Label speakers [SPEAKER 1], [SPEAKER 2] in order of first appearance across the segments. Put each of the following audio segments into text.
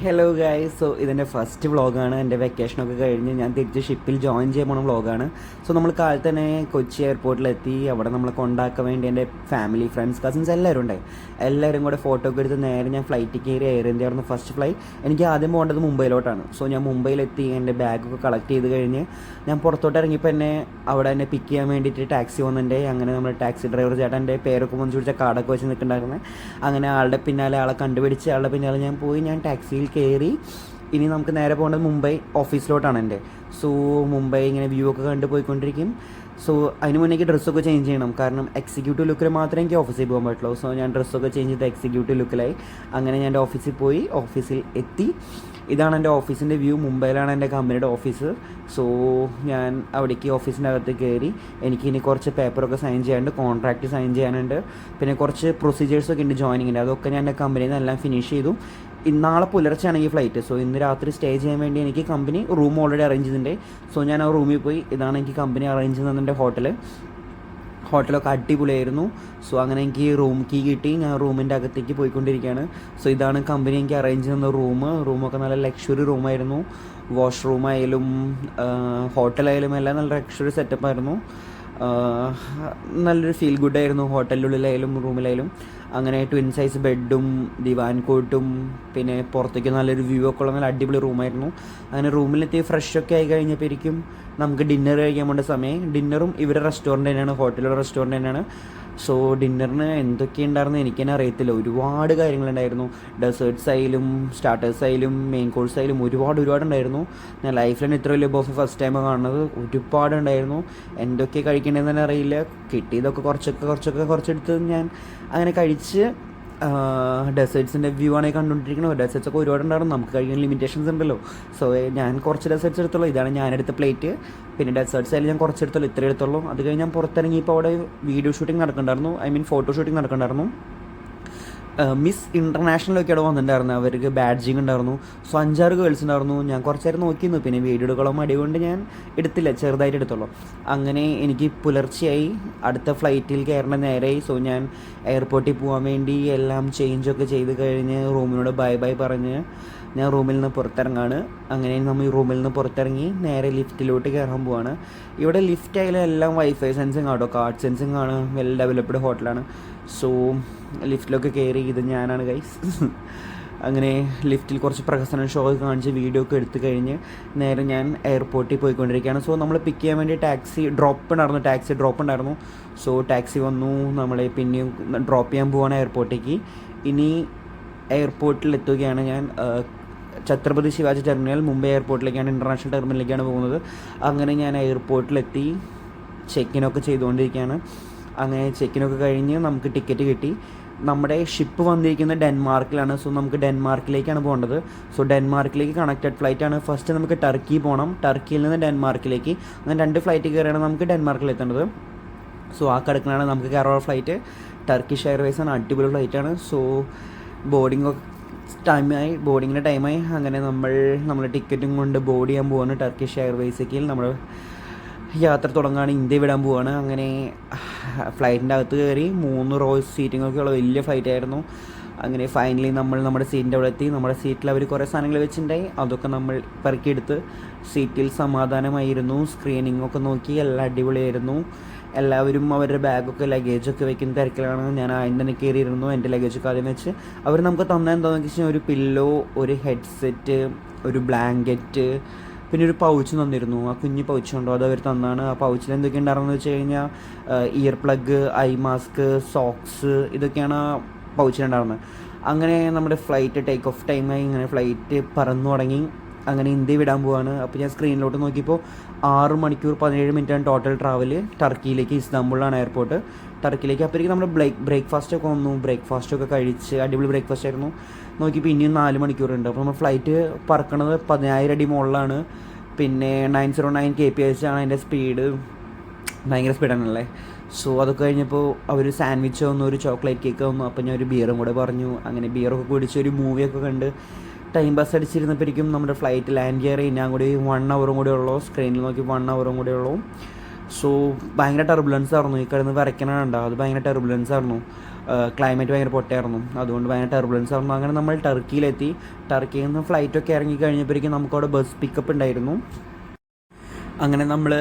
[SPEAKER 1] Hello guys. So ഇതെൻ്റെ first വ്ളോഗാണ്. എൻ്റെ വെക്കേഷനൊക്കെ കഴിഞ്ഞ് ഞാൻ തിരിച്ച് ഷിപ്പിൽ ജോയിൻ ചെയ്യാൻ പോണ വ്ളോഗാണ്. സോ നമ്മൾ കാലത്ത് തന്നെ കൊച്ചി എയർപോർട്ടിലെത്തി. അവിടെ നമ്മളെ കൊണ്ടാക്കാൻ വേണ്ടി എൻ്റെ ഫാമിലി, ഫ്രണ്ട്സ്, കസിൻസ് എല്ലാവരും ഉണ്ടായി. എല്ലാവരും കൂടെ ഫോട്ടോ ഒക്കെ എടുത്ത് നേരെ ഞാൻ ഫ്ലൈറ്റിൽ കയറി. എയർ ഇന്ത്യ ആയിരുന്നു ഫസ്റ്റ് ഫ്ലൈറ്റ്. എനിക്ക് ആദ്യം പോകേണ്ടത് മുംബൈയിലോട്ടാണ്. സോ ഞാൻ മുംബൈയിലെത്തി. എൻ്റെ ബാഗൊക്കെ കളക്ട് ചെയ്ത് കഴിഞ്ഞ് ഞാൻ പുറത്തോട്ട് ഇറങ്ങിയപ്പോൾ എന്നെ പിക്ക് ചെയ്യാൻ വേണ്ടിയിട്ട് ടാക്സി വന്നിട്ടുണ്ട്. അങ്ങനെ നമ്മൾ ടാക്സി ഡ്രൈവർ ചേട്ടൻ എൻ്റെ പേരൊക്കെ വന്ന് ചോദിച്ചാൽ കാർഡൊക്കെ വെച്ച് നിൽക്കുന്നുണ്ടായിരുന്നത്. അങ്ങനെ ആളുടെ പിന്നാലെ ആളെ കണ്ടുപിടിച്ച് ആളുടെ പിന്നാലെ ഞാൻ പോയി. ഞാൻ ടാക്സിയിൽ കയറി. ഇനി നമുക്ക് നേരെ പോകേണ്ടത് മുംബൈ ഓഫീസിലോട്ടാണ് എൻ്റെ. സോ മുംബൈ ഇങ്ങനെ വ്യൂ ഒക്കെ കണ്ട് പോയിക്കൊണ്ടിരിക്കും. സോ അതിന് മുന്നേ എനിക്ക് ഡ്രസ്സൊക്കെ ചേഞ്ച് ചെയ്യണം. കാരണം എക്സിക്യൂട്ടീവ് ലുക്കിൽ മാത്രമേ എനിക്ക് ഓഫീസിൽ പോകാൻ പറ്റുള്ളൂ. സോ ഞാൻ ഡ്രസ്സൊക്കെ ചേഞ്ച് ചെയ്ത് എക്സിക്യൂട്ടീവ് ലുക്കിലായി. അങ്ങനെ ഞാൻ എൻ്റെ ഓഫീസിൽ പോയി. ഓഫീസിൽ എത്തി. ഇതാണ് എൻ്റെ ഓഫീസിൻ്റെ വ്യൂ. മുംബൈയിലാണ് എൻ്റെ കമ്പനിയുടെ ഓഫീസ്. സോ ഞാൻ അവിടേക്ക് ഓഫീസിൻ്റെ അകത്ത് കയറി. എനിക്ക് ഇനി കുറച്ച് പേപ്പറൊക്കെ സൈൻ ചെയ്യാനുണ്ട്, കോൺട്രാക്റ്റ് സൈൻ ചെയ്യാനുണ്ട്, പിന്നെ കുറച്ച് പ്രൊസീജിയേഴ്സൊക്കെ ഉണ്ട് ജോയിനിങ്ങിൻ്റെ. അതൊക്കെ ഞാൻ എൻ്റെ കമ്പനിയിൽ നിന്ന് എല്ലാം ഫിനിഷ് ചെയ്തു. നാളെ പുലർച്ചെയാണ് ഈ ഫ്ലൈറ്റ്. സോ ഇന്ന് രാത്രി സ്റ്റേ ചെയ്യാൻ വേണ്ടി എനിക്ക് കമ്പനി റൂം ഓൾറെഡി അറേഞ്ച് ചെയ്തിട്ടുണ്ട്. സോ ഞാൻ ആ റൂമിൽ പോയി. ഇതാണ് എനിക്ക് കമ്പനി അറേഞ്ച് ചെയ്തതിൻ്റെ ഹോട്ടലൊക്കെ അടിപൊളിയായിരുന്നു. സോ അങ്ങനെ എനിക്ക് റൂം കീ കിട്ടി. ഞാൻ റൂമിൻ്റെ അകത്തേക്ക് പോയിക്കൊണ്ടിരിക്കുകയാണ്. സോ ഇതാണ് കമ്പനി എനിക്ക് അറേഞ്ച് ചെയ്യുന്ന റൂമൊക്കെ നല്ല ലക്ഷറി റൂമായിരുന്നു. വാഷ്റൂമായാലും ഹോട്ടലായാലും എല്ലാം നല്ല ലക്ഷറി സെറ്റപ്പായിരുന്നു. നല്ലൊരു ഫീൽ ഗുഡായിരുന്നു ഹോട്ടലിനുള്ളിലായാലും റൂമിലായാലും. അങ്ങനെ ട്വിൻ സൈസ് ബെഡും ദിവാൻ കോട്ടും പിന്നെ പുറത്തേക്ക് നല്ലൊരു വ്യൂ ഒക്കെ ഉള്ള നല്ല അടിപൊളി റൂമായിരുന്നു. അങ്ങനെ റൂമിലെത്തി ഫ്രഷൊക്കെ ആയി കഴിഞ്ഞപ്പോഴേക്കും നമുക്ക് ഡിന്നർ കഴിക്കാൻ വേണ്ട സമയം. ഡിന്നറും ഇവരുടെ റെസ്റ്റോറൻറ്റ് തന്നെയാണ്, ഹോട്ടലിലെ റെസ്റ്റോറൻറ്റ് തന്നെയാണ്. സോ ഡിന്നറിന് എന്തൊക്കെയുണ്ടായിരുന്നു എനിക്ക് തന്നെ അറിയത്തില്ല. ഒരുപാട് കാര്യങ്ങളുണ്ടായിരുന്നു. ഡെസേർട്ട്സ് ആയാലും സ്റ്റാർട്ടേഴ്സ് ആയാലും മെയിൻ കോഴ്സ് ആയാലും ഒരുപാടുണ്ടായിരുന്നു. ഞാൻ ലൈഫിൽ തന്നെ ഇത്ര വലിയ ബോഫ് ഫസ്റ്റ് ടൈം കാണുന്നത്. ഒരുപാടുണ്ടായിരുന്നു. എന്തൊക്കെ കഴിക്കേണ്ടതെന്ന് തന്നെ അറിയില്ല. കിട്ടിയതൊക്കെ കുറച്ചെടുത്ത് ഞാൻ അങ്ങനെ കഴിച്ച്. ഡെസേർട്ട്സിൻ്റെ വ്യൂ ആണ് കണ്ടുകൊണ്ടിരിക്കുന്നത്. ഡെസേർട്ട്സൊക്കെ ഒരുപാടുണ്ടായിരുന്നു. നമുക്ക് കഴിക്കാൻ ലിമിറ്റേഷൻസ് ഉണ്ടല്ലോ. സോ ഞാൻ കുറച്ച് ഡെസേർട്ട്സ് എടുത്തുള്ളൂ. ഇതാണ് ഞാനെടുത്ത പ്ലേറ്റ്. പിന്നെ ഡെസേർട്ട്സ് ആയാലും ഞാൻ കുറച്ചെടുത്തുള്ളൂ, ഇത്രയും എടുത്തുള്ളൂ. അത് കഴിഞ്ഞ് ഞാൻ പുറത്തിറങ്ങിയപ്പോൾ അവിടെ വീഡിയോ ഷൂട്ടിംഗ് നടക്കുന്നുണ്ടായിരുന്നു, ഫോട്ടോ ഷൂട്ടിംഗ് നടക്കുന്നുണ്ടായിരുന്നു. മിസ് ഇൻ്റർനാഷണലൊക്കെ അവിടെ വന്നിട്ടുണ്ടായിരുന്നു. അവർക്ക് ബാഡ്ജിങ് ഉണ്ടായിരുന്നു. സോ 5-6 ഗേൾസ് ഉണ്ടായിരുന്നു. ഞാൻ കുറച്ച് നേരം നോക്കിയിരുന്നു. പിന്നെ വീഡിയോ എടുക്കണം മടി കൊണ്ട് ഞാൻ എടുത്തില്ല, ചെറുതായിട്ട് എടുത്തുള്ളൂ. അങ്ങനെ എനിക്ക് പുലർച്ചെയായി. അടുത്ത ഫ്ലൈറ്റിൽ കയറേണ്ട നേരമായി. സോ ഞാൻ എയർപോർട്ടിൽ പോകാൻ വേണ്ടി എല്ലാം ചേഞ്ചൊക്കെ ചെയ്ത് കഴിഞ്ഞ് റൂമിനോട് ബൈ പറഞ്ഞ് ഞാൻ റൂമിൽ നിന്ന് പുറത്തിറങ്ങാണ്. അങ്ങനെ നമ്മൾ ഈ റൂമിൽ നിന്ന് പുറത്തിറങ്ങി നേരെ ലിഫ്റ്റിലോട്ട് കയറാൻ പോവാണ്. ഇവിടെ ലിഫ്റ്റ് ആയാലും എല്ലാം വൈഫൈ സെൻസിങ് ആട്ടോ, കാർഡ് സെൻസിങ് ആണ്. വെൽ ഡെവലപ്ഡ് ഹോട്ടലാണ്. സോ ലിഫ്റ്റിലൊക്കെ കയറി. ഇത് ഞാനാണ് ഗൈസ്. അങ്ങനെ ലിഫ്റ്റിൽ കുറച്ച് പ്രഹസന ഷോ ഒക്കെ കാണിച്ച് വീഡിയോ ഒക്കെ എടുത്തു കഴിഞ്ഞ് നേരെ ഞാൻ എയർപോർട്ടിൽ പോയിക്കൊണ്ടിരിക്കുകയാണ്. സോ നമ്മൾ പിക്ക് ചെയ്യാൻ വേണ്ടി ടാക്സി ഡ്രോപ്പ് ഉണ്ടായിരുന്നു. സോ ടാക്സി വന്നു. നമ്മളെ പിന്നെയും ഡ്രോപ്പ് ചെയ്യാൻ പോവാണ് എയർപോർട്ടിലേക്ക്. ഇനി എയർപോർട്ടിൽ എത്തുകയാണ് ഞാൻ. ഛത്രപതി ശിവാജി ടെർമിനൽ, മുംബൈ എയർപോർട്ടിലേക്കാണ്, ഇൻ്റർനാഷണൽ ടെർമിനലിലേക്കാണ് പോകുന്നത്. അങ്ങനെ ഞാൻ എയർപോർട്ടിലെത്തി. ചെക്കിനൊക്കെ ചെയ്തുകൊണ്ടിരിക്കുകയാണ്. അങ്ങനെ ചെക്കിനൊക്കെ കഴിഞ്ഞ് നമുക്ക് ടിക്കറ്റ് കിട്ടി. നമ്മുടെ ഷിപ്പ് വന്നിരിക്കുന്നത് ഡെൻമാർക്കിലാണ്. സോ നമുക്ക് ഡെൻമാർക്കിലേക്കാണ് പോകേണ്ടത്. സോ ഡെൻമാർക്കിലേക്ക് കണക്റ്റഡ് ഫ്ലൈറ്റാണ്. ഫസ്റ്റ് നമുക്ക് ടർക്കി പോകണം, ടർക്കിയിൽ നിന്ന് ഡെൻമാർക്കിലേക്ക്. അങ്ങനെ 2 ഫ്ലൈറ്റ് കയറിയാണ് നമുക്ക് ഡെൻമാർക്കിൽ എത്തേണ്ടത്. സോ ആ കിടക്കണാണ് നമുക്ക് കയറാനുള്ള ഫ്ലൈറ്റ്. ടർക്കിഷ് എയർവേസ് ആണ്, അടിപൊളി ഫ്ലൈറ്റാണ്. സോ ബോർഡിങ്ങിൻ്റെ ടൈമായി. അങ്ങനെ നമ്മൾ ടിക്കറ്റും കൊണ്ട് ബോർഡ് ചെയ്യാൻ പോവാണ് ടർക്കിഷ് എയർവേസിലേക്ക്. നമ്മൾ യാത്ര തുടങ്ങുകയാണ്, ഇന്ത്യ വിടാൻ പോവാണ്. അങ്ങനെ ഫ്ലൈറ്റിൻ്റെ അകത്ത് കയറി. 3 റോ സീറ്റിങ്ങൊക്കെ ഉള്ള വലിയ ഫ്ലൈറ്റായിരുന്നു. അങ്ങനെ ഫൈനലി നമ്മുടെ സീറ്റിൻ്റെ അവിടെ എത്തി. നമ്മുടെ സീറ്റിൽ അവർ കുറേ സാധനങ്ങൾ വെച്ചിട്ടുണ്ടായി. അതൊക്കെ നമ്മൾ പെറുക്കിയെടുത്ത് സീറ്റിൽ സമാധാനമായിരുന്നു. സ്ക്രീനിങ്ങൊക്കെ നോക്കി. എല്ലാം അടിപൊളിയായിരുന്നു. എല്ലാവരും അവരുടെ ബാഗൊക്കെ ലഗേജൊക്കെ വെക്കുന്ന തിരക്കിലാണ്. ഞാൻ ആദ്യം തന്നെ കയറിയിരുന്നു. എൻ്റെ ലഗേജൊക്കെ ആദ്യം വെച്ച് അവർ നമുക്ക് എന്താണെന്ന് വെച്ചാൽ ഒരു പില്ലോ, ഒരു ഹെഡ്സെറ്റ്, ഒരു ബ്ലാങ്കറ്റ്, പിന്നെ ഒരു പൗച്ച് തന്നിരുന്നു. ആ കുഞ്ഞ് പൗച്ച് ഉണ്ടോ അത് അവർ തന്നാണ്. ആ പൗച്ചിൽ എന്തൊക്കെ ഉണ്ടായിരുന്നെന്ന് വെച്ച് കഴിഞ്ഞാൽ year plug, eye mask, socks, ഇതൊക്കെയാണ് ആ പൗച്ചിലുണ്ടായിരുന്നത്. അങ്ങനെ നമ്മുടെ ഫ്ലൈറ്റ് ടേക്ക് ഓഫ് ടൈമായി. ഇങ്ങനെ ഫ്ലൈറ്റ് പറന്നു തുടങ്ങി. അങ്ങനെ ഇന്ത്യ വിടാൻ പോവാണ്. അപ്പോൾ ഞാൻ സ്ക്രീനിലോട്ട് നോക്കിയപ്പോൾ 6 മണിക്കൂർ 17 മിനിറ്റാണ് ടോട്ടൽ ട്രാവൽ ടർക്കിയിലേക്ക്. ഇസ്താംബുളിലാണ് എയർപോർട്ട്, ടർക്കിയിലേക്ക്. അപ്പോഴേക്കും നമ്മുടെ ബ്രേക്ക്ഫാസ്റ്റൊക്കെ വന്നു. ബ്രേക്ക്ഫാസ്റ്റൊക്കെ കഴിച്ച് അടിപൊളി ബ്രേക്ക്ഫാസ്റ്റ് ആയിരുന്നു. നോക്കിയപ്പോൾ ഇനിയും 4 മണിക്കൂറുണ്ട്. അപ്പോൾ നമ്മൾ ഫ്ലൈറ്റ് പറക്കണത് 10,000 അടി മുകളിലാണ്. പിന്നെ 909 kph ആണ് അതിൻ്റെ സ്പീഡ്. ഭയങ്കര സ്പീഡാണല്ലേ. സോ അതൊക്കെ കഴിഞ്ഞപ്പോൾ അവർ സാൻഡ്വിച്ച് വന്നു, ഒരു ചോക്ലേറ്റ് കേക്ക് വന്നു. അപ്പോൾ ഞാൻ ഒരു ബിയറും കൂടെ പറഞ്ഞു. അങ്ങനെ ബിയറൊക്കെ കുടിച്ച് ഒരു മൂവിയൊക്കെ കണ്ട് ടൈം പാസ് അടിച്ചിരുന്നപ്പോഴേക്കും നമ്മുടെ ഫ്ലൈറ്റ് ലാൻഡ് കയറി. ഞാൻ കൂടി 1 അവറും കൂടെ ഉള്ളൂ. സ്ക്രീനിൽ നോക്കി 1 അവറും കൂടെ ഉള്ളൂ. സോ ഭയങ്കര ടെർബുലൻസ് ആയിരുന്നു. ഈ കിടന്ന് വരയ്ക്കണുണ്ടോ, അത് ഭയങ്കര ടെർബുലൻസ് ആയിരുന്നു. ക്ലൈമറ്റ് ഭയങ്കര പൊട്ടയായിരുന്നു, അതുകൊണ്ട് ഭയങ്കര ടെർബുലൻസ് ആയിരുന്നു. അങ്ങനെ നമ്മൾ ടർക്കിയിലെത്തി. ടർക്കിയിൽ നിന്ന് ഫ്ലൈറ്റൊക്കെ ഇറങ്ങി കഴിഞ്ഞപ്പോഴേക്കും നമുക്കവിടെ ബസ് പിക്കപ്പ് ഉണ്ടായിരുന്നു. അങ്ങനെ നമ്മൾ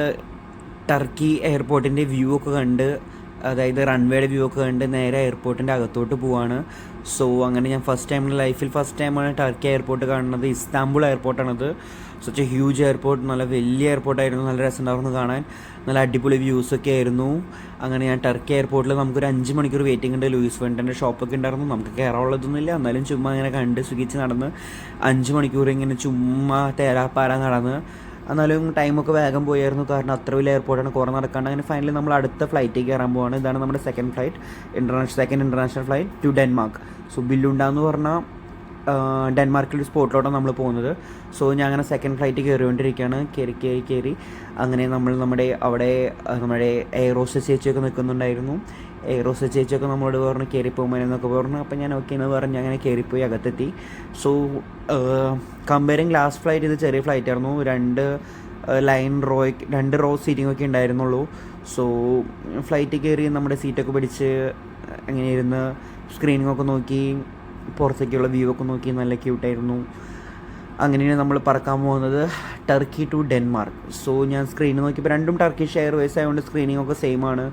[SPEAKER 1] ടർക്കി എയർപോർട്ടിൻ്റെ വ്യൂ ഒക്കെ കണ്ട്, അതായത് റൺവേയുടെ വ്യൂ ഒക്കെ കണ്ട് നേരെ എയർപോർട്ടിൻ്റെ അകത്തോട്ട് പോവാണ്. സോ അങ്ങനെ ഞാൻ ലൈഫിൽ ഫസ്റ്റ് ടൈമാണ് ടർക്കി എയർപോർട്ട് കാണുന്നത്. ഇസ്താംബുൾ എയർപോർട്ടാണത്. സച്ച് എ ഹ്യൂജ് എയർപോർട്ട്, നല്ല വലിയ എയർപോർട്ടായിരുന്നു, നല്ല രസമുണ്ടായിരുന്നു കാണാൻ, നല്ല അടിപൊളി വ്യൂസൊക്കെ ആയിരുന്നു. അങ്ങനെ ഞാൻ ടർക്കി എയർപോർട്ടിൽ നമുക്കൊരു 5 മണിക്കൂർ വെയിറ്റിംഗ് ഉണ്ട്. ലൂയിസ് വെണ്ടൻ്റെ ഷോപ്പൊക്കെ ഉണ്ടായിരുന്നു. നമുക്ക് കയറാനുള്ളതൊന്നുമില്ല, എന്നാലും ചുമ്മാ ഇങ്ങനെ കണ്ട് സുഖിച്ച് നടന്ന് 5 മണിക്കൂർ ഇങ്ങനെ ചുമ്മാ തേരാപ്പാര നടന്ന്, എന്നാലും ടൈമൊക്കെ വേഗം പോയായിരുന്നു, കാരണം അത്ര വലിയ എയർപോർട്ടാണ്, കുറേ നടക്കാണ്ട്. അങ്ങനെ ഫൈനലി നമ്മൾ അടുത്ത ഫ്ലൈറ്റിലേക്ക് കയറാൻ പോവാണ്. ഇതാണ് നമ്മുടെ second international flight to Denmark. So ബില്ലുണ്ടാന്ന് പറഞ്ഞാൽ ഡെൻമാർക്കിലൊരു സ്പോട്ടിലോട്ടാണ് നമ്മൾ പോകുന്നത്. സോ ഞാൻ അങ്ങനെ സെക്കൻഡ് ഫ്ലൈറ്റ് കയറിക്കൊണ്ടിരിക്കുകയാണ്. കയറി അങ്ങനെ നമ്മുടെ എയറോസ് ചേച്ചിയൊക്കെ നിൽക്കുന്നുണ്ടായിരുന്നു. എയറോസ് ചേച്ചിയൊക്കെ നമ്മളോട് പറഞ്ഞു കയറിപ്പോകുമ്പോൾ എന്നൊക്കെ പറഞ്ഞു. അപ്പോൾ ഞാൻ ഓക്കെ എന്ന് പറഞ്ഞ് അങ്ങനെ കയറിപ്പോയി അകത്തെത്തി. സോ കമ്പയറിങ് ലാസ്റ്റ് ഫ്ലൈറ്റ് ഇത് ചെറിയ ഫ്ലൈറ്റ് ആയിരുന്നു. 2 റോ സീറ്റിംഗ് ഒക്കെ ഉണ്ടായിരുന്നുള്ളൂ. സോ ഫ്ലൈറ്റ് കയറി നമ്മുടെ സീറ്റൊക്കെ പിടിച്ച് അങ്ങനെ ഇരുന്ന് സ്ക്രീനിങ് ഒക്കെ നോക്കി, പുറത്തേക്കുള്ള വ്യൂ ഒക്കെ നോക്കി, നല്ല ക്യൂട്ടായിരുന്നു. അങ്ങനെയാണ് നമ്മൾ പറക്കാൻ പോകുന്നത് ടർക്കി ടു ഡെൻമാർക്ക്. സോ ഞാൻ സ്ക്രീനിൽ നോക്കിയപ്പോൾ രണ്ടും ടർക്കിഷ് എയർവേസ് ആയതുകൊണ്ട് സ്ക്രീനിങ് ഒക്കെ സെയിം ആണ്.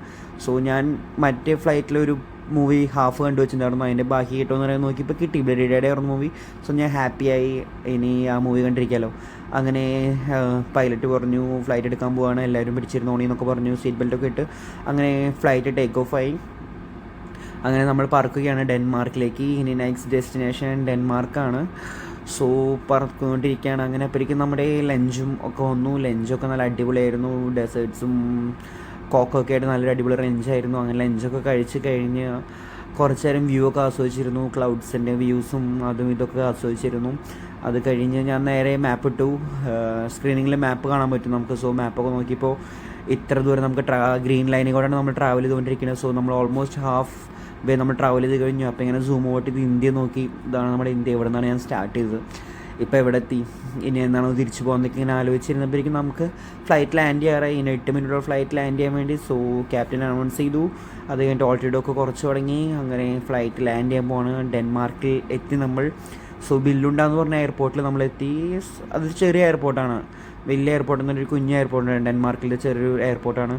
[SPEAKER 1] സോ ഞാൻ മറ്റേ ഫ്ലൈറ്റിലൊരു മൂവി ഹാഫ് കണ്ടു വെച്ചിട്ടുണ്ടായിരുന്നു, അതിൻ്റെ ബാക്കി കിട്ടുമെന്ന് പറയാൻ നോക്കിയപ്പോൾ കിട്ടി, ബ്ലഡിയുടെ ആയിരുന്നു മൂവി. സോ ഞാൻ ഹാപ്പിയായി, ഇനി ആ മൂവി കണ്ടിരിക്കാമല്ലോ. അങ്ങനെ പൈലറ്റ് പറഞ്ഞു ഫ്ലൈറ്റ് എടുക്കാൻ പോവാണ്, എല്ലാവരും പിടിച്ചിരുന്നോണി എന്നൊക്കെ പറഞ്ഞു, സീറ്റ് ബെൽറ്റൊക്കെ ഇട്ട്. അങ്ങനെ ഫ്ലൈറ്റ് ടേക്ക് ഓഫ് ആയി. അങ്ങനെ നമ്മൾ പറക്കുകയാണ് ഡെൻമാർക്കിലേക്ക്. ഇനി നെക്സ്റ്റ് ഡെസ്റ്റിനേഷൻ ഡെൻമാർക്കാണ്. സോ പറക്കൊണ്ടിരിക്കുകയാണ്. അങ്ങനെ അപ്പോഴേക്കും നമ്മുടെ ലഞ്ചും ഒക്കെ വന്നു. ലഞ്ചൊക്കെ നല്ല അടിപൊളിയായിരുന്നു, ഡെസേർട്ട്സും കോക്കൊക്കെ ആയിട്ട് നല്ലൊരു അടിപൊളി ലഞ്ചായിരുന്നു. അങ്ങനെ ലഞ്ചൊക്കെ കഴിച്ച് കഴിഞ്ഞ് കുറച്ച് നേരം വ്യൂ ഒക്കെ ആസ്വദിച്ചിരുന്നു, ക്ലൗഡ്സിൻ്റെ വ്യൂസും അതും ഇതൊക്കെ ആസ്വദിച്ചിരുന്നു. അത് കഴിഞ്ഞ് ഞാൻ നേരെ മാപ്പ് ഇട്ടു. സ്ക്രീനിങ്ങിൽ മാപ്പ് കാണാൻ പറ്റും നമുക്ക്. സോ മാപ്പൊക്കെ നോക്കിയപ്പോൾ ഇത്ര ദൂരം നമുക്ക് ഗ്രീൻ ലൈനിൽ കൂടെയാണ് നമ്മൾ ട്രാവൽ ചെയ്തുകൊണ്ടിരിക്കുന്നത്. സോ നമ്മൾ ഓൾമോസ്റ്റ് ഹാഫ് വേ നമ്മൾ ട്രാവൽ ചെയ്ത് കഴിഞ്ഞു. അപ്പോൾ ഇങ്ങനെ സൂം ഔട്ട് ചെയ്ത് ഇന്ത്യ നോക്കി, ഇതാണ് നമ്മുടെ ഇന്ത്യ, ഇവിടെ നിന്നാണ് ഞാൻ സ്റ്റാർട്ട് ചെയ്തത്, ഇപ്പോൾ എവിടെ എത്തി, ഇനി എന്നാണോ തിരിച്ചു പോകുന്നതൊക്കെ ഇങ്ങനെ ആലോചിച്ചിരുന്നപ്പോഴേക്കും നമുക്ക് ഫ്ലൈറ്റ് ലാൻഡ് ചെയ്യാറായി. ഇനി 8 മിനിറ്റോടെ ഫ്ലൈറ്റ് ലാൻഡ് ചെയ്യാൻ വേണ്ടി. സോ ക്യാപ്റ്റൻ അനൗൺസ് ചെയ്തു. അത് കഴിഞ്ഞിട്ട് ഓൾട്ടിഡൊക്കെ കുറച്ച് തുടങ്ങി. അങ്ങനെ ഫ്ലൈറ്റ് ലാൻഡ് ചെയ്യാൻ പോവാണ്. ഡെൻമാർക്കിൽ എത്തി നമ്മൾ. സോ ബില്ലുണ്ടാന്ന് പറഞ്ഞ എയർപോർട്ടിൽ നമ്മളെത്തി. അതൊരു ചെറിയ എയർപോർട്ടാണ്, വലിയ എയർപോർട്ട് എന്നൊരു കുഞ്ഞ് എയർപോർട്ടാണ്. ഡെൻമാർക്കിലെ ചെറിയൊരു എയർപോർട്ടാണ്.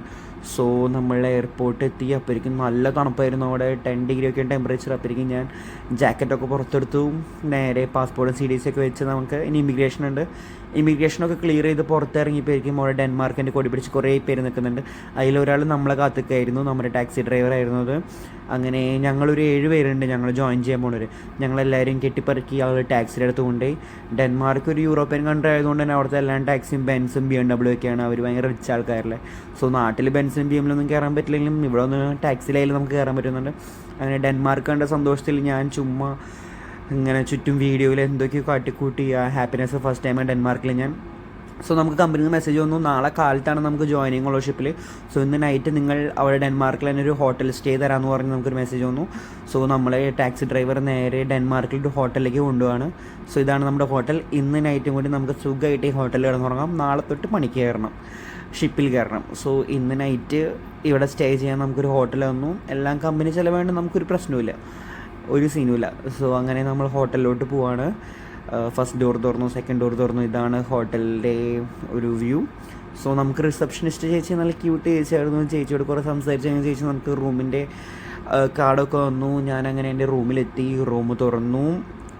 [SPEAKER 1] സോ നമ്മൾ എയർപോർട്ട് എത്തി. അപ്പോഴേക്കും നല്ല തണുപ്പായിരുന്നു, അവിടെ 10 ഡിഗ്രി ഒക്കെ ടെമ്പറേച്ചർ. അപ്പോഴേക്കും ഞാൻ ജാക്കറ്റൊക്കെ പുറത്തെടുത്തു. നേരെ പാസ്പോർട്ടും CDC ഒക്കെ വെച്ച് നമുക്ക് ഇനി ഇമിഗ്രേഷനൊക്കെ ക്ലിയർ ചെയ്ത് പുറത്തിറങ്ങിയപ്പോഴേക്കും അവിടെ ഡെൻമാർക്കിൻ്റെ കൊടി പിടിച്ച് കുറേ പേര് നിൽക്കുന്നുണ്ട്. അതിലൊരാൾ നമ്മളെ കാത്തിക്കായിരുന്നു, നമ്മുടെ ടാക്സി ഡ്രൈവർ ആയിരുന്നത്. അങ്ങനെ ഞങ്ങളൊരു 7 പേരുണ്ട് ഞങ്ങൾ ജോയിൻ ചെയ്യാൻ പോകുന്നവർ. ഞങ്ങളെല്ലാവരും കെട്ടിപ്പറക്കി ആൾ ടാക്സിയുടെ അടുത്ത് കൊണ്ടുപോയി. ഡെൻമാർക്ക് ഒരു യൂറോപ്യൻ കൺട്രി ആയതുകൊണ്ട് തന്നെ അവിടുത്തെ എല്ലാ ടാക്സിയും ബെൻസും BMW ഒക്കെയാണ്. അവർ ഭയങ്കര റിച്ച് ആൾക്കാരല്ലേ. സോ നാട്ടിൽ ബെൻസും BMWൊന്നും കയറാൻ പറ്റില്ലെങ്കിലും ഇവിടെ ഒന്ന് ടാക്സിയിലായാലും നമുക്ക് കയറാൻ പറ്റുന്നുണ്ട്. അങ്ങനെ ഡെൻമാർക്ക് കണ്ട സന്തോഷത്തിൽ ഞാൻ ചുമ്മാ ഇങ്ങനെ ചുറ്റും വീഡിയോയിൽ എന്തൊക്കെയോ കാട്ടിക്കൂട്ടി ആ ഹാപ്പിനെസ്. ഫസ്റ്റ് ടൈം ഡെൻമാർക്കിൽ ഞാൻ. സോ നമുക്ക് കമ്പനിയിൽ നിന്ന് മെസ്സേജ് വന്നു, നാളെ കാലത്താണ് നമുക്ക് ജോയിനിങ് ഉള്ള ഷിപ്പിൽ. സോ ഇന്ന് നൈറ്റ് നിങ്ങൾ അവിടെ ഡെൻമാർക്കിൽ തന്നെ ഒരു ഹോട്ടൽ സ്റ്റേ തരാമെന്ന് പറഞ്ഞ് നമുക്കൊരു മെസ്സേജ് വന്നു. സോ നമ്മളെ ടാക്സി ഡ്രൈവർ നേരെ ഡെൻമാർക്കിൽ ഒരു ഹോട്ടലിലേക്ക് കൊണ്ടുപോവാണ്. സോ ഇതാണ് നമ്മുടെ ഹോട്ടൽ. ഇന്ന് നൈറ്റും കൂടി നമുക്ക് സുഖമായിട്ട് ഈ ഹോട്ടലിൽ കിടന്നുറങ്ങാം. നാളെ തൊട്ട് പണിക്ക് കയറണം, ഷിപ്പിൽ കയറണം. സോ ഇന്ന് നൈറ്റ് ഇവിടെ സ്റ്റേ ചെയ്യാൻ നമുക്കൊരു ഹോട്ടൽ വന്നു. എല്ലാം കമ്പനി ചിലവാണ്ട് നമുക്കൊരു പ്രശ്നമില്ല, ഒരു സീനുമില്ല. സോ അങ്ങനെ നമ്മൾ ഹോട്ടലിലോട്ട് പോവാണ്. ഫസ്റ്റ് ഡോർ തുറന്നു, സെക്കൻഡ് ഡോർ തുറന്നു. ഇതാണ് ഹോട്ടലിൻ്റെ ഒരു വ്യൂ. സോ നമുക്ക് റിസപ്ഷനിസ്റ്റ് ചേച്ചി നല്ല ക്യൂട്ട് ചേച്ചിയായിരുന്നു. ചേച്ചിയോട് കുറേ സംസാരിച്ച് കഴിഞ്ഞ ചേച്ചി നമുക്ക് റൂമിൻ്റെ കാർഡൊക്കെ വന്നു. ഞാനങ്ങനെ എൻ്റെ റൂമിലെത്തി. റൂം തുറന്നു,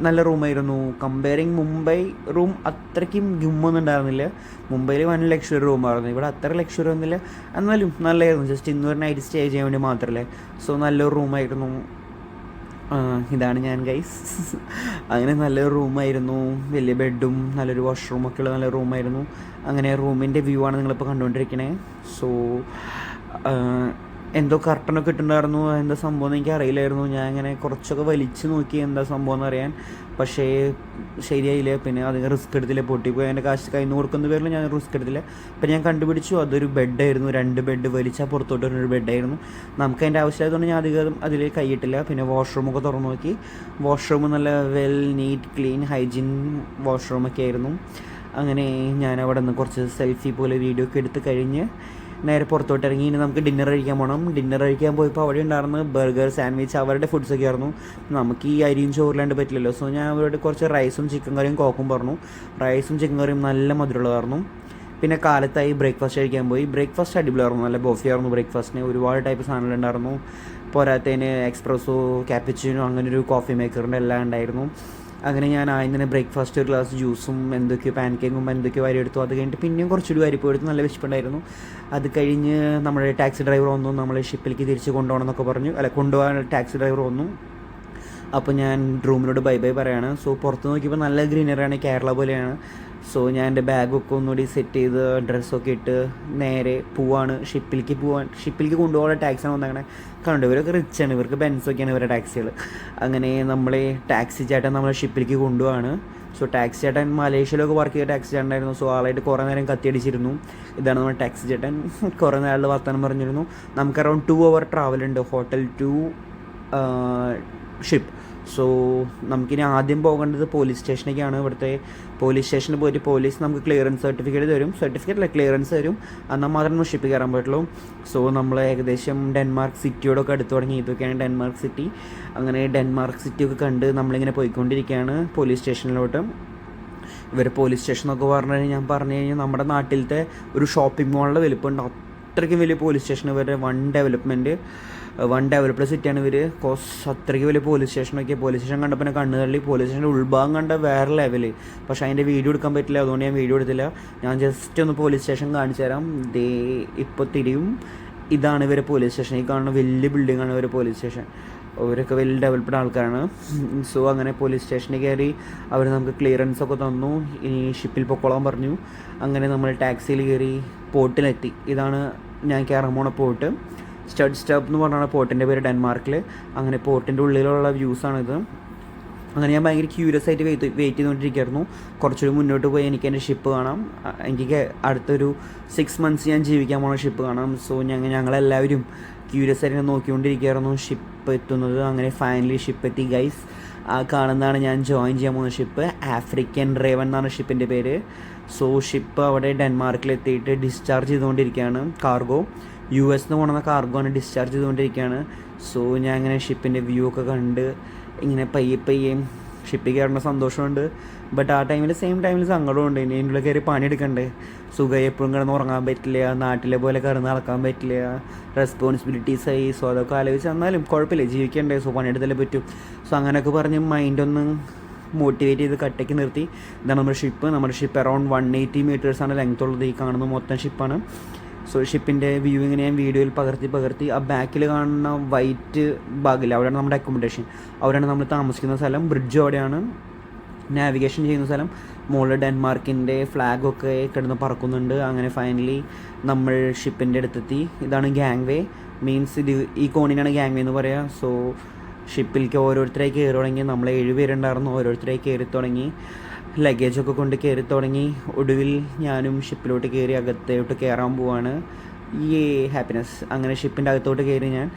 [SPEAKER 1] നല്ല റൂമായിരുന്നു. കമ്പയറിങ് മുംബൈ റൂം അത്രയ്ക്കും ഗുമ്മൊന്നും ഉണ്ടായിരുന്നില്ല. മുംബൈയിൽ 1 ലക്ഷറി റൂമായിരുന്നു, ഇവിടെ അത്ര ലക്ഷറി ഒന്നുമില്ല, എന്നാലും നല്ലതായിരുന്നു. ജസ്റ്റ് ഇന്നൊരു നൈറ്റ് സ്റ്റേ ചെയ്യാൻ വേണ്ടി മാത്രമല്ലേ. സോ നല്ലൊരു റൂമായിരുന്നു. ഇതാണ് ഞാൻ ഗൈസ്. അങ്ങനെ നല്ലൊരു റൂമായിരുന്നു, വലിയ ബെഡും നല്ലൊരു വാഷ്റൂമൊക്കെ ഉള്ള നല്ല റൂമായിരുന്നു. അങ്ങനെ റൂമിൻ്റെ വ്യൂ ആണ് നിങ്ങളിപ്പോൾ കണ്ടുകൊണ്ടിരിക്കണേ. സോ എന്തോ കർട്ടനൊക്കെ ഇട്ടുണ്ടായിരുന്നു, എന്താ സംഭവം എന്ന് എനിക്ക് അറിയില്ലായിരുന്നു. ഞാൻ ഇങ്ങനെ കുറച്ചൊക്കെ വലിച്ച് നോക്കി എന്താ സംഭവം എന്ന് അറിയാൻ, പക്ഷേ ശരിയായില്ല. പിന്നെ അധികം റിസ്ക് എടുത്തില്ല, പൊട്ടിപ്പോയി. എൻ്റെ കാശ് കയ്യിൽ നിന്ന് കൊടുക്കുന്ന പേരിൽ ഞാൻ റിസ്ക് എടുത്തില്ല. അപ്പം ഞാൻ കണ്ടുപിടിച്ചു അതൊരു ബെഡായിരുന്നു, 2 ബെഡ് വലിച്ചാൽ പുറത്തോട്ട് വരുന്നൊരു ബെഡായിരുന്നു. നമുക്ക് അതിൻ്റെ ആവശ്യമായതുകൊണ്ട് ഞാൻ അധികം അതിൽ കൈയിട്ടില്ല. പിന്നെ വാഷ്റൂമൊക്കെ തുറന്നു നോക്കി. വാഷ്റൂം നല്ല വെൽ നീറ്റ് ക്ലീൻ ഹൈജീൻ വാഷ്റൂമൊക്കെ ആയിരുന്നു. അങ്ങനെ ഞാൻ അവിടെ നിന്ന് കുറച്ച് സെൽഫി പോലെ വീഡിയോ ഒക്കെ എടുത്ത് കഴിഞ്ഞ് നേരെ പുറത്തോട്ട് ഇറങ്ങി ഇനി നമുക്ക് ഡിന്നർ കഴിക്കാൻ പോകണം. ഡിന്നർ കഴിക്കാൻ പോയപ്പോൾ അവിടെ ഉണ്ടായിരുന്നു ബർഗർ, സാൻഡ്വിച്ച്, അവരുടെ ഫുഡ്സൊക്കെ ആയിരുന്നു. നമുക്ക് ഈ അരിയും ചോറിലാണ്ട് പറ്റില്ലല്ലോ. സോ ഞാൻ അവരോട് കുറച്ച് റൈസും ചിക്കൻ കറിയും കോക്കും പറഞ്ഞു. റൈസും ചിക്കൻ കറിയും നല്ല മധുരമുള്ളതായിരുന്നു. പിന്നെ കാലത്തായി ബ്രേക്ക്ഫാസ്റ്റ് കഴിക്കാൻ പോയി. ബ്രേക്ക്ഫാസ്റ്റ് അടിപൊളിയായിരുന്നു, നല്ല ബോഫി ആയിരുന്നു ബ്രേക്ക്ഫാസ്റ്റിന്. ഒരുപാട് ടൈപ്പ് സാധനങ്ങളുണ്ടായിരുന്നു. പോരാത്തതിന് എക്സ്പ്രസ്സോ, ക്യാപ്പച്ചിനോ, അങ്ങനൊരു കോഫി മേക്കറിൻ്റെ എല്ലാം ഉണ്ടായിരുന്നു. അങ്ങനെ ഞാൻ ആദ്യം തന്നെ ബ്രേക്ക്ഫാസ്റ്റ് ഒരു ഗ്ലാസ് ജ്യൂസും എന്തൊക്കെയോ പാൻകേക്കും എന്തൊക്കെയോ വാരി എടുത്തു. അത് കഴിഞ്ഞിട്ട് പിന്നെയും കുറച്ചുകൂടി വാരിപ്പോൾ എടുത്തു. നല്ല വിശപ്പുണ്ടായിരുന്നു. അത് കഴിഞ്ഞ് നമ്മുടെ ടാക്സി ഡ്രൈവർ വന്നു. നമ്മൾ ഷിപ്പിലേക്ക് തിരിച്ച് കൊണ്ടുപോകണം എന്നൊക്കെ പറഞ്ഞു. കൊണ്ടുപോകാൻ ടാക്സി ഡ്രൈവർ വന്നു. അപ്പോൾ ഞാൻ റൂമിനോട് ബൈ ബൈ പറയാണ്. സോ പുറത്ത് നോക്കിയപ്പോൾ നല്ല ഗ്രീനറിയാണ്, കേരള പോലെയാണ്. സോ ഞാൻ എൻ്റെ ബാഗൊക്കെ ഒന്നുകൂടി സെറ്റ് ചെയ്ത് ഡ്രസ്സൊക്കെ ഇട്ട് നേരെ പോവാണ് ഷിപ്പിലേക്ക് കൊണ്ടുപോകാനുള്ള ടാക്സിയാണ് വന്നങ്ങനെ. കണ്ടു ഇവരൊക്കെ റിച്ചാണ്, ഇവർക്ക് ബെൻസൊക്കെയാണ് ഇവരുടെ ടാക്സികൾ. അങ്ങനെ നമ്മളെ ടാക്സി ചേട്ടൻ നമ്മളെ ഷിപ്പിലേക്ക് കൊണ്ടുപോവാണ്. സോ ടാക്സി ചേട്ടൻ മലേഷ്യയിലൊക്കെ വർക്ക് ചെയ്ത ടാക്സി ചേട്ടനായിരുന്നു. സോ ആളായിട്ട് കുറേ നേരം കത്തിയടിച്ചിരുന്നു. ഇതാണ് നമ്മുടെ ടാക്സി ചേട്ടൻ. കുറേ നേരം വർത്തമാനം പറഞ്ഞിരുന്നു. നമുക്ക് അറൗണ്ട് 2 hour ട്രാവലുണ്ട് ഹോട്ടൽ ടു ഷിപ്പ്. സോ നമുക്കിനി ആദ്യം പോകേണ്ടത് പോലീസ് സ്റ്റേഷനിലേക്കാണ്. ഇവിടുത്തെ പോലീസ് സ്റ്റേഷനിൽ പോയിട്ട് പോലീസ് നമുക്ക് ക്ലിയറൻസ് സർട്ടിഫിക്കറ്റ് തരും. ക്ലിയറൻസ് തരും, എന്നാൽ മാത്രമേ നമ്മൾ ഷിപ്പിൽ കയറാൻ പറ്റുള്ളൂ. സോ നമ്മൾ ഏകദേശം ഡെൻമാർക്ക് സിറ്റിയോടൊക്കെ അടുത്ത് തുടങ്ങി. ഇതൊക്കെയാണ് ഡെൻമാർക്ക് സിറ്റി. അങ്ങനെ ഡെൻമാർക്ക് സിറ്റിയൊക്കെ കണ്ട് നമ്മളിങ്ങനെ പോയിക്കൊണ്ടിരിക്കുകയാണ് പോലീസ് സ്റ്റേഷനിലോട്ട്. ഇവർ പോലീസ് സ്റ്റേഷൻ എന്നൊക്കെ ഞാൻ പറഞ്ഞു കഴിഞ്ഞാൽ നമ്മുടെ നാട്ടിലത്തെ ഒരു ഷോപ്പിംഗ് മാളിൻ്റെ വലിപ്പമുണ്ട്. അത്രയ്ക്കും വലിയ പോലീസ് സ്റ്റേഷൻ. ഇവരുടെ വൺ ഡെവലപ്ഡ് സിറ്റിയാണ് ഇവർ. അത്രയ്ക്ക് വലിയ പോലീസ് സ്റ്റേഷനൊക്കെ. പോലീസ് സ്റ്റേഷൻ കണ്ടപ്പോൾ കണ്ണ് തള്ളി. പോലീസ് സ്റ്റേഷൻ്റെ ഉൾഭാഗം കണ്ട വേറെ ലെവൽ. പക്ഷേ അതിൻ്റെ വീഡിയോ എടുക്കാൻ പറ്റില്ല, അതുകൊണ്ട് ഞാൻ വീഡിയോ എടുത്തില്ല. ഞാൻ ജസ്റ്റ് ഒന്ന് പോലീസ് സ്റ്റേഷൻ കാണിച്ചു തരാം. ഇപ്പോൾ തിരിയും. ഇതാണ് ഇവരെ പോലീസ് സ്റ്റേഷൻ. ഈ കാണുന്ന വലിയ ബിൽഡിങ്ങാണ് ഇവരെ പോലീസ് സ്റ്റേഷൻ. അവരൊക്കെ വെൽ ഡെവലപ്ഡ് ആൾക്കാരാണ്. സോ അങ്ങനെ പോലീസ് സ്റ്റേഷനിൽ കയറി അവർ നമുക്ക് ക്ലിയറൻസ് ഒക്കെ തന്നു. ഇനി ഷിപ്പിൽ പൊക്കോളാൻ പറഞ്ഞു. അങ്ങനെ നമ്മൾ ടാക്സിയിൽ കയറി പോർട്ടിലെത്തി. ഇതാണ് ഞാൻ കയറാൻ പോണ പോർട്ട്. സ്റ്റഡ് എന്ന് പറഞ്ഞാണ് പോർട്ടിൻ്റെ പേര് ഡെൻമാർക്കിൽ. അങ്ങനെ പോർട്ടിൻ്റെ ഉള്ളിലുള്ള വ്യൂസാണിത്. അങ്ങനെ ഞാൻ ഭയങ്കര ക്യൂരിയസ് ആയിട്ട് വെയിറ്റ് ചെയ്തുകൊണ്ടിരിക്കുകയായിരുന്നു. കുറച്ചുകൂടി മുന്നോട്ട് പോയി എനിക്ക് എൻ്റെ ഷിപ്പ് കാണാം. എനിക്ക് അടുത്തൊരു 6 months ഞാൻ ജീവിക്കാൻ പോണ ഷിപ്പ് കാണാം. സോ ഞങ്ങളെല്ലാവരും ക്യൂരിയസ് ആയിട്ട് നോക്കിക്കൊണ്ടിരിക്കുകയായിരുന്നു ഷിപ്പ് എത്തുന്നത്. അങ്ങനെ ഫൈനലി ഷിപ്പ് എത്തി ഗൈസ്. ആ കാണുന്നതാണ് ഞാൻ ജോയിൻ ചെയ്യാൻ പോകുന്ന ഷിപ്പ്. ആഫ്രിക്കൻ റേവൻ എന്നാണ് ഷിപ്പിൻ്റെ പേര്. സോ ഷിപ്പ് അവിടെ ഡെൻമാർക്കിലെത്തിയിട്ട് ഡിസ്ചാർജ് ചെയ്തുകൊണ്ടിരിക്കുകയാണ്. കാർഗോ US പോകുന്ന കാർഗോ ആണ് ഡിസ്ചാർജ് ചെയ്തുകൊണ്ടിരിക്കുകയാണ്. സോ ഞാൻ ഇങ്ങനെ ഷിപ്പിൻ്റെ വ്യൂ ഒക്കെ കണ്ട് ഇങ്ങനെ പയ്യെ ഷിപ്പിൽ കയറുന്ന സന്തോഷമുണ്ട്. ബട്ട് ആ സെയിം ടൈമിൽ സങ്കടമുണ്ട്. ഇനി ഇതിൻ്റെ കയറി പണിയെടുക്കണ്ടേ. സുഖമായി എപ്പോഴും കിടന്ന് ഉറങ്ങാൻ പറ്റില്ല, നാട്ടിലെ പോലെ കിടന്ന് നടക്കാൻ പറ്റില്ല, റെസ്പോൺസിബിലിറ്റീസായി. സോ അതൊക്കെ ആലോചിച്ച് എന്നാലും കുഴപ്പമില്ല, ജീവിക്കണ്ടേ. സോ പണിയെടുത്തല്ലേ പറ്റും. സോ അങ്ങനെയൊക്കെ പറഞ്ഞ് മൈൻഡൊന്ന് മോട്ടിവേറ്റ് ചെയ്ത് കട്ടയ്ക്ക് നിർത്തി. ഇതാണ് നമ്മുടെ ഷിപ്പ് അറൗണ്ട് 180 meters ലെങ്ത് ഉള്ളത്. ഈ കാണുന്ന മൊത്തം ഷിപ്പാണ്. സോ ഷിപ്പിൻ്റെ വ്യൂ ഇങ്ങനെ ഞാൻ വീഡിയോയിൽ പകർത്തി ആ ബാക്കിൽ കാണുന്ന വൈറ്റ് ഭാഗിൽ അവിടെയാണ് നമ്മുടെ അക്കോമഡേഷൻ, അവിടെയാണ് നമ്മൾ താമസിക്കുന്ന സ്ഥലം. ബ്രിഡ്ജ് അവിടെയാണ്, നാവിഗേഷൻ ചെയ്യുന്ന സ്ഥലം. മുകളിൽ ഡെൻമാർക്കിൻ്റെ ഫ്ലാഗൊക്കെ കിടന്ന് പറക്കുന്നുണ്ട്. അങ്ങനെ ഫൈനലി നമ്മൾ ഷിപ്പിൻ്റെ അടുത്തെത്തി. ഇതാണ് ഗാങ് വേ. മീൻസ് ഈ കോണിനാണ് ഗാങ് വേ എന്ന് പറയുക. സോ ഷിപ്പിലേക്ക് ഓരോരുത്തരായി കയറി തുടങ്ങി. നമ്മൾ 7 പേരുണ്ടായിരുന്നു. ഓരോരുത്തരായി കയറി തുടങ്ങി, ലഗേജൊക്കെ കൊണ്ട് കയറി തുടങ്ങി. ഒടുവിൽ ഞാനും ഷിപ്പിലോട്ട് കയറി അകത്തോട്ട് കയറാൻ പോവാണ്. ഈ ഹാപ്പിനെസ്. അങ്ങനെ ഷിപ്പിൻ്റെ അകത്തോട്ട് കയറി ഞാൻ.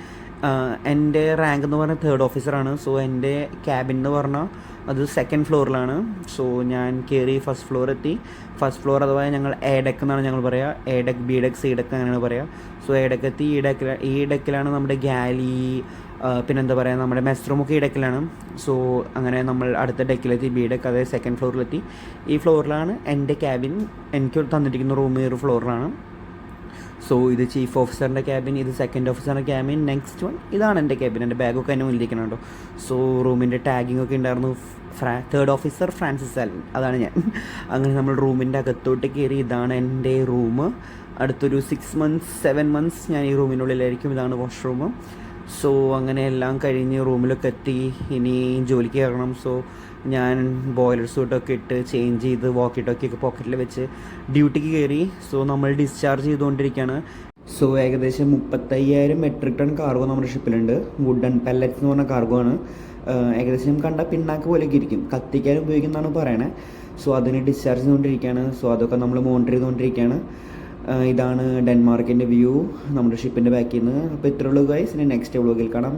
[SPEAKER 1] എൻ്റെ റാങ്ക് എന്ന് പറഞ്ഞാൽ 3rd officer-ആണ്. സോ എൻ്റെ ക്യാബിൻ എന്ന് പറഞ്ഞാൽ അത് 2nd floor-ലാണ്. സോ ഞാൻ കയറി 1st floor എത്തി. 1st floor അഥവാ ഞങ്ങൾ എ ഡെക്ക് എന്നാണ് ഞങ്ങൾ പറയുക. A deck, B deck, C deck അങ്ങനെയാണ് പറയുക. സോ എ ഡെക്ക് എത്തി. ഈ ഡെക്കിലാണ് നമ്മുടെ ഗാലി, പിന്നെന്താ പറയുക, നമ്മുടെ മെസ് റൂമൊക്കെ ഈ ഡെക്കിലാണ്. സോ അങ്ങനെ നമ്മൾ അടുത്ത ഡെക്കിലെത്തി, ബി ഡെക്ക്, അതായത് 2nd floor-ലെത്തി. ഈ ഫ്ലോറിലാണ് എൻ്റെ ക്യാബിൻ. എനിക്ക് തന്നിരിക്കുന്ന റൂം ഈ ഒരു ഫ്ലോറിലാണ്. സോ ഇത് ചീഫ് ഓഫീസറിൻ്റെ ക്യാബിൻ, ഇത് 2nd officer-ൻ്റെ ക്യാബിൻ. നെക്സ്റ്റ് വൺ ഇതാണ് എൻ്റെ ക്യാബിൻ. എൻ്റെ ബാഗൊക്കെ എന്നെ മുന്നിലിരിക്കണുണ്ടോ. സോ റൂമിൻ്റെ ടാഗിങ് ഒക്കെ ഉണ്ടായിരുന്നു. 3rd officer ഫ്രാൻസിസ് ആൽവിൻ, അതാണ് ഞാൻ. അങ്ങനെ നമ്മൾ റൂമിൻ്റെ അകത്തോട്ട് കയറി. ഇതാണ് എൻ്റെ റൂം. അടുത്തൊരു 6 months 7 months ഞാൻ ഈ റൂമിനുള്ളിലായിരിക്കും. ഇതാണ് വാഷ്റൂം. സോ അങ്ങനെ എല്ലാം കഴിഞ്ഞ് റൂമിലൊക്കെ എത്തി. ഇനി ജോലിക്ക് കയറണം. സോ ഞാൻ ബോയിലർ സൂട്ടൊക്കെ ഇട്ട് ചേഞ്ച് ചെയ്ത് വോക്കി ടോക്കിയൊക്കെ പോക്കറ്റിൽ വെച്ച് ഡ്യൂട്ടിക്ക് കയറി. സോ നമ്മൾ ഡിസ്ചാർജ് ചെയ്തുകൊണ്ടിരിക്കുകയാണ്. സോ ഏകദേശം 35,000 metric ton കാർഗോ നമ്മുടെ ഷിപ്പിലുണ്ട്. വുഡൻ പെല്ലറ്റ്സ് എന്ന് പറഞ്ഞ കാർഗോ ആണ്. ഏകദേശം കണ്ട പിണ്ണാക്ക് പോലെയൊക്കെ ഇരിക്കും, കത്തിക്കാൻ ഉപയോഗിക്കുന്നതാണ് പറയണേ. സോ അതിന് ഡിസ്ചാർജ് ചെയ്തുകൊണ്ടിരിക്കുകയാണ്. സോ അതൊക്കെ നമ്മൾ മോണിറ്റർ ചെയ്തുകൊണ്ടിരിക്കുകയാണ്. ഇതാണ് ഡെൻമാർക്കിൻ്റെ വ്യൂ നമ്മുടെ ഷിപ്പിൻ്റെ ബാക്കിൽ നിന്ന്. അപ്പോൾ ഇത്രയുള്ളൂ ഗൈസ്. ഇനി നെക്സ്റ്റ് വ്ളോഗിൽ കാണാം.